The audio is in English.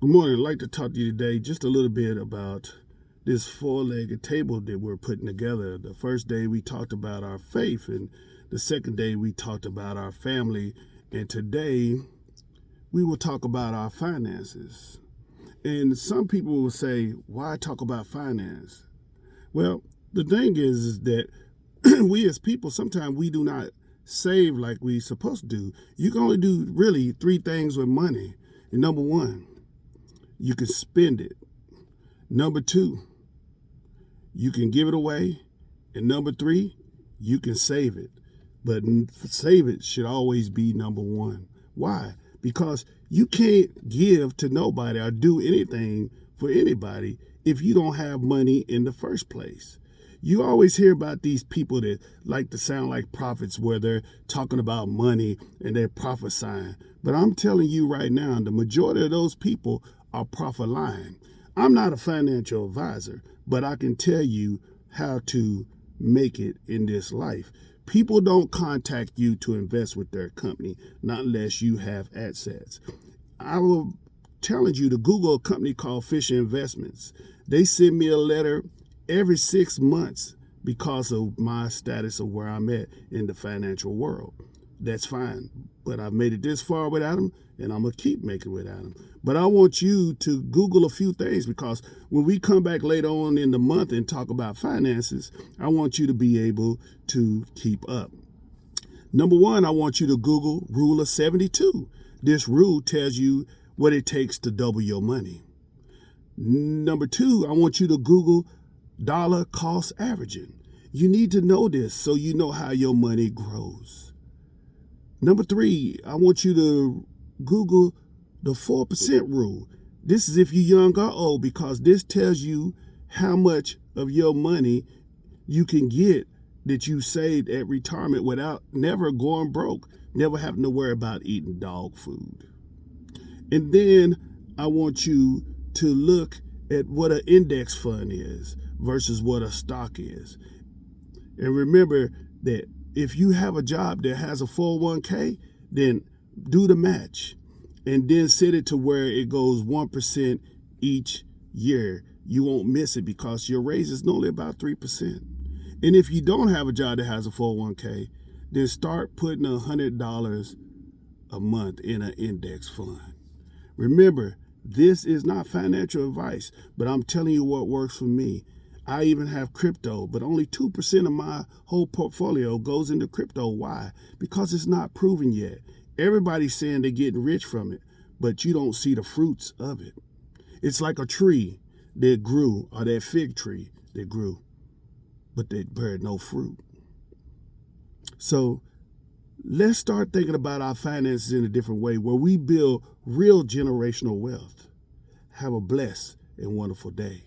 Good morning. I'd like to talk to you today just a little bit about this four-legged table that we're putting together. The first day we talked about our faith, and the second day we talked about our family, and today we will talk about our finances. And some people will say, why talk about finance? Well, the thing is that we as people, sometimes we do not save like we supposed to do. You can only do really three things with money. And number one, you can spend it. Number two, you can give it away. And number three, you can save it. But save it should always be number one. Why? Because you can't give to nobody or do anything for anybody if you don't have money in the first place. You always hear about these people that like to sound like prophets where they're talking about money and they're prophesying. But I'm telling you right now, the majority of those people are prophet lying. I'm not a financial advisor, but I can tell you how to make it in this life. People don't contact you to invest with their company, not unless you have assets. I will challenge you to Google a company called Fisher Investments. They send me a letter every 6 months because of my status of where I'm at in the financial world. That's fine. But I've made it this far without them, and I'm going to keep making it without them. But I want you to Google a few things, because when we come back later on in the month and talk about finances, I want you to be able to keep up. Number one, I want you to Google Rule of 72. This rule tells you what it takes to double your money. Number two, I want you to Google dollar cost averaging. You need to know this so you know how your money grows. Number three, I want you to Google the 4% rule. This is if you're young or old, because this tells you how much of your money you can get that you saved at retirement without never going broke, never having to worry about eating dog food. And then I want you to look at what an index fund is versus what a stock is. And remember that if you have a job that has a 401k, then do the match and then set it to where it goes 1% each year. You won't miss it because your raise is normally about 3%. And if you don't have a job that has a 401k, then start putting $100 a month in an index fund. Remember, this is not financial advice, but I'm telling you what works for me. I even have crypto, but only 2% of my whole portfolio goes into crypto. Why? Because it's not proven yet. Everybody's saying they're getting rich from it, but you don't see the fruits of it. It's like a tree that grew, or that fig tree that grew, but they bear no fruit. So let's start thinking about our finances in a different way, where we build real generational wealth. Have a blessed and wonderful day.